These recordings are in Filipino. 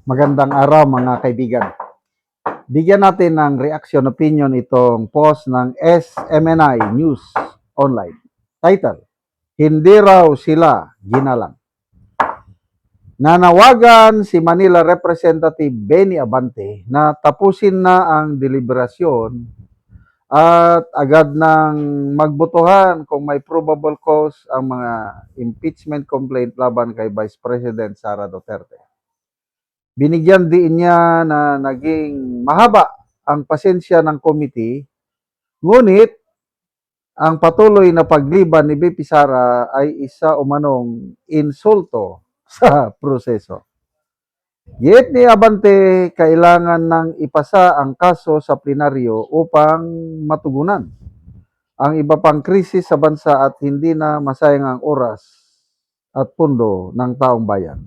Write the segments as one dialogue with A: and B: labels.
A: Magandang araw mga kaibigan. Bigyan natin ng reaction opinion itong post ng SMNI News Online. Title, Hindi raw sila ginalang. Nanawagan si Manila Representative Benny Abante na tapusin na ang deliberasyon at agad nang magbotohan kung may probable cause ang mga impeachment complaint laban kay Vice President Sara Duterte. Binigyan din niya na naging mahaba ang pasensya ng committee, ngunit ang patuloy na pagliban ni BP Sara ay isa umanong insulto sa proseso. Yet ni Abante, kailangan nang ipasa ang kaso sa plenaryo upang matugunan ang iba pang krisis sa bansa at hindi na masayang ang oras at pundo ng taong bayan.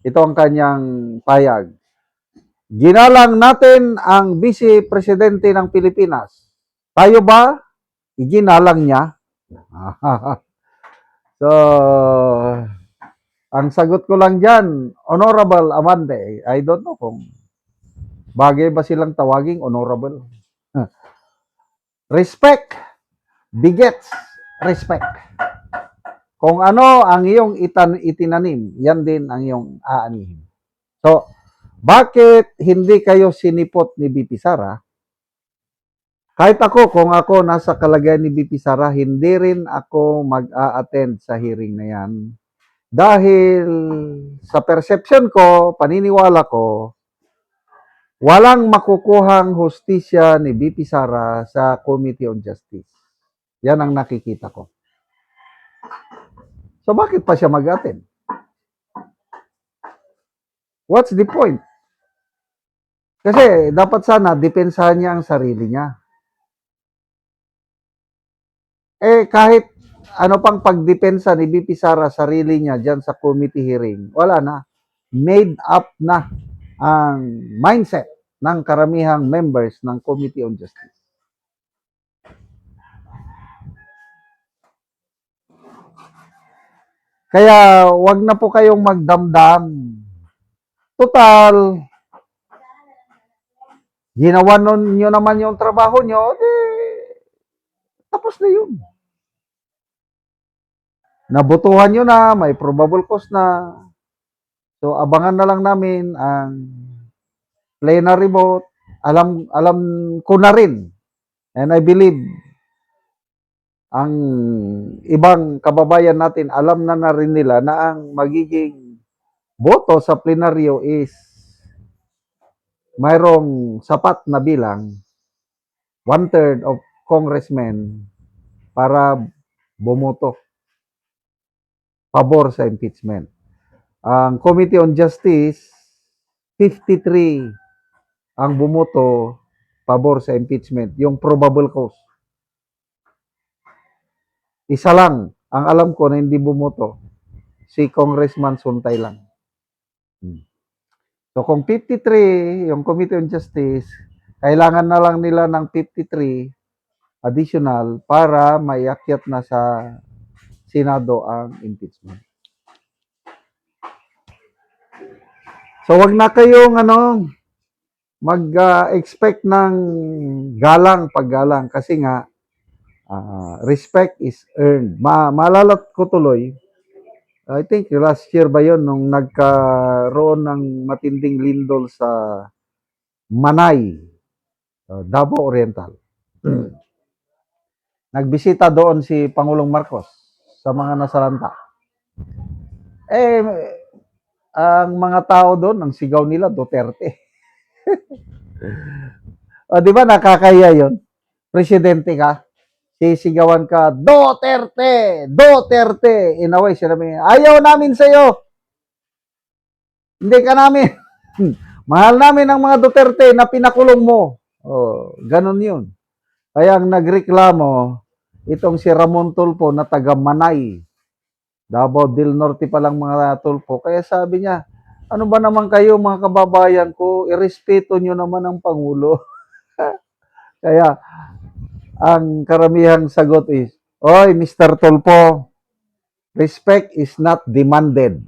A: Ito ang kanyang payag. Ginalang natin ang Vice Presidente ng Pilipinas. Tayo ba? Iginalang niya? So, ang sagot ko lang dyan, Honorable Abante, I don't know kung bagay ba silang tawaging honorable. Respect begets respect. Kung ano ang iyong itinanim, yan din ang iyong aanihin. So, bakit hindi kayo sinipot ni BP Sara? Kahit ako, kung ako nasa kalagayan ni BP Sara, hindi rin ako mag-a-attend sa hearing na yan. Dahil sa perception ko, paniniwala ko, walang makukuhang hustisya ni BP Sara sa Committee on Justice. Yan ang nakikita ko. So bakit pa siya mag-attend? What's the point? Kasi dapat sana depensahan niya ang sarili niya. Kahit ano pang pagdepensa ni BP Sara sarili niya dyan sa committee hearing, wala na. Made up na ang mindset ng karamihang members ng Committee on Justice. Kaya wag na po kayong magdamdam. Total, ginawa nyo naman yung trabaho nyo, tapos na yun. Nabutuhan nyo na, may probable cause na. So, abangan na lang namin ang plenary vote. Alam ko na rin. And I believe, ang ibang kababayan natin, alam na rin nila na ang magiging boto sa plenaryo is mayroong sapat na bilang, 1/3 of congressmen para bumoto pabor sa impeachment. Ang Committee on Justice, 53 ang bumoto pabor sa impeachment, yung probable cause. Isa lang ang alam ko na hindi bumoto, si Congressman Suntay lang. So kung 53 yung Committee on Justice, kailangan na lang nila ng 53 additional para maiakyat na sa Senado ang impeachment. So wag na kayong mag-expect ng paggalang kasi nga respect is earned. Malalat ko tuloy, I think last year ba yun nung nagkaroon ng matinding lindol sa Manay, Davao Oriental. Nagbisita doon si Pangulong Marcos sa mga nasalanta. Ang mga tao doon, ang sigaw nila, Duterte. O, di ba nakakaya yun? Presidente ka, sisigawan ka, Duterte! Duterte! In a way, sinabi niya, ayaw namin sa'yo. Hindi ka namin. Mahal namin ang mga Duterte na pinakulong mo. O, ganun yun. Kaya ang nagreklamo, itong si Ramon Tulfo na taga Manay, Davao del Norte pa lang mga Tulfo. Kaya sabi niya, ano ba naman kayo mga kababayan ko, irespeto nyo naman ang Pangulo. Kaya, ang karamihang sagot is, oy, Mr. Tulfo, respect is not demanded.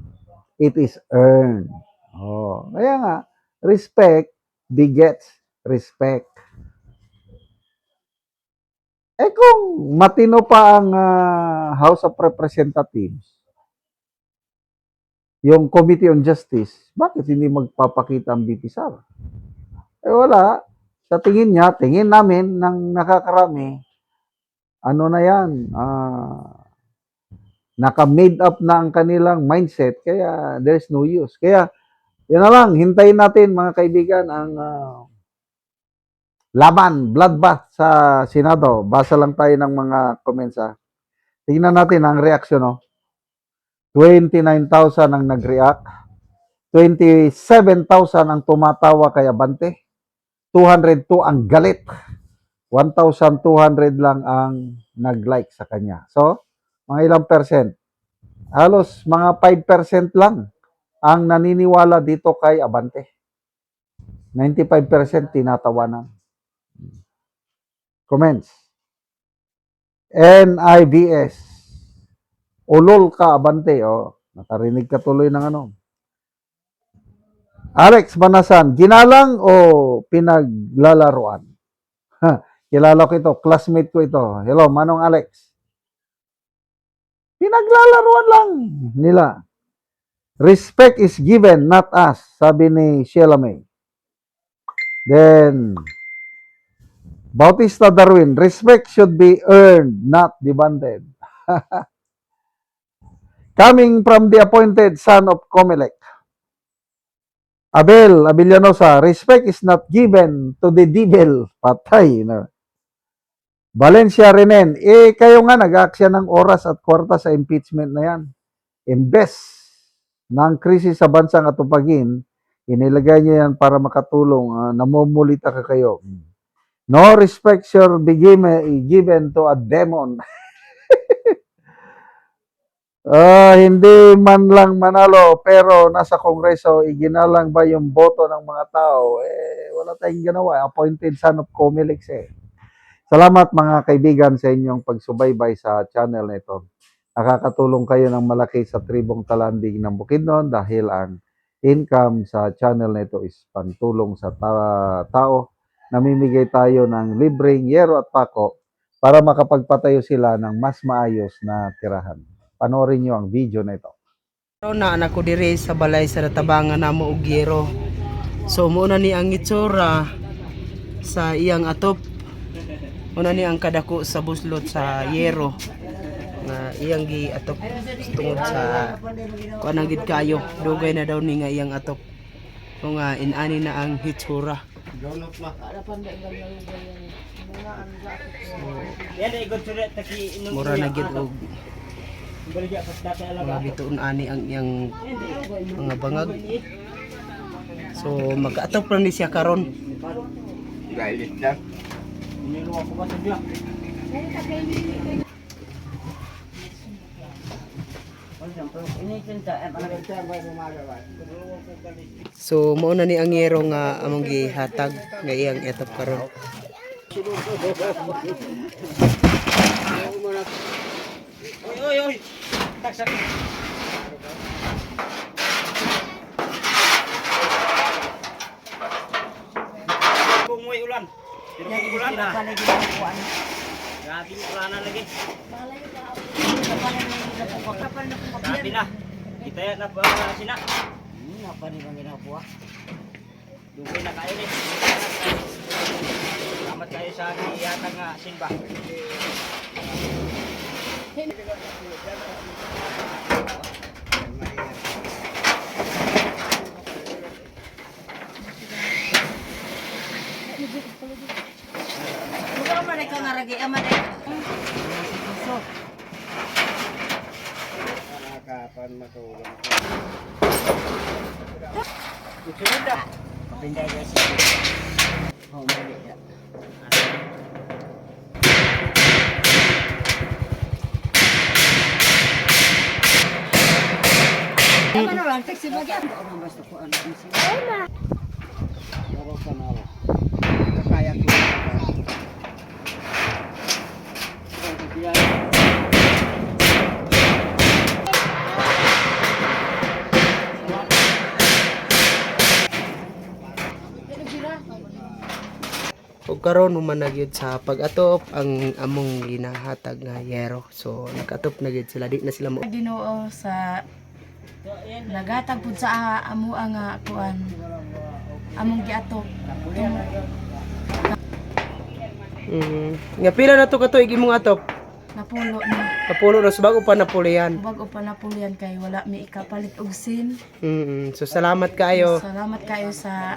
A: It is earned. Oh, kaya nga, respect begets respect. Eh kung matino pa ang House of Representatives, yung Committee on Justice, bakit hindi magpapakita ang BP Sara? Eh wala. Sa tingin niya, tingin namin ng nakakarami, ano na yan, naka-made up na ang kanilang mindset, kaya there's no use. Kaya, yun na lang, hintayin natin mga kaibigan ang laban, bloodbath sa Senado. Basa lang tayo ng mga comments. Tingnan natin ang reaksyon. 29,000 ang nag-react. 27,000 ang tumatawa kay Abante. 202 ang galit. 1,200 lang ang nag-like sa kanya. So, mga ilang percent? Halos mga 5% lang ang naniniwala dito kay Abante. 95% tinatawanan. Comments. NIBS. Ulol ka, Abante. Nakarinig ka tuloy ng ano. Alex Banasan, ginalang o pinaglalaruan? Kilala ko ito, classmate ko ito. Hello, Manong Alex. Pinaglalaruan lang nila. Respect is given, not us, sabi ni Sheila May. Then, Bautista Darwin, respect should be earned, not demanded. Coming from the appointed son of Comelec. Abel Abellanosa, respect is not given to the devil. Patay. No? Valencia Renen, kayo nga nag-aaksya ng oras at kwarta sa impeachment na yan. Imbes ng krisis sa bansang atupagin, inilagay niyo yan para makatulong, namumulita ka kayo. No respect should be given to a demon. Hindi man lang manalo, pero nasa Kongreso, iginalang ba yung boto ng mga tao? Wala tayong ginawa. Appointed son of Comelec Salamat mga kaibigan sa inyong pagsubaybay sa channel na ito. Nakakatulong kayo ng malaki sa tribong talandig ng Bukidnon dahil ang income sa channel na ito is pantulong sa tao. Namimigay tayo ng libreng yero at pako para makapagpatayo sila ng mas maayos na tirahan. Panoorin nyo ang video na ito.
B: Na anak ko dire sa balay sa Tabangan na mo og yero. So muna ni ang itsura sa iyang atop. Muna ni ang kadako sa buslot sa yero nga iyang gi atop tungod sa kuanang gid kayo. Dugay na daw ni nga iyang atop. O nga inani na ang itsura. Mura na gid og mga bituon ani ang iyang mga bangag. So mag-atop lang ni siya karon.
C: Galit lang.
B: So mao na ni ang yero nga among gihatag nga iyang etop karon.
C: Oy. Taksak. Kung may ulan. Pero kung ulan na. Grabe yung ulan na lagi. Grabe na. Kita yan na pa sina. Napani kang ginabuha. Dugay na kayo ni. Salamat kayo sa iyatang simba.
D: Bukan mereka ngaragi aman eh.
C: Kapan matulog.
D: Sudah. Pindah guys. Oh, balik ya. Ano lang taxi bagian? Orang basta ko ano sih.
C: Baru kenal. Kayak gitu.
B: ug karon human na gyud sa pag-atop ang among ginahatag nga yero. So nag-atop na gyud sila, di na sila mo.
E: Ginoo sa nagatag pud sa amo nga kuan among giatok.
B: Nga pila na to katuig imong atop?
E: Napulo na.
B: Kapulo na sa bago pa napulian.
E: Bago pa na po yan kay wala mi ikapalit og sin.
B: So salamat kayo.
E: Salamat kayo sa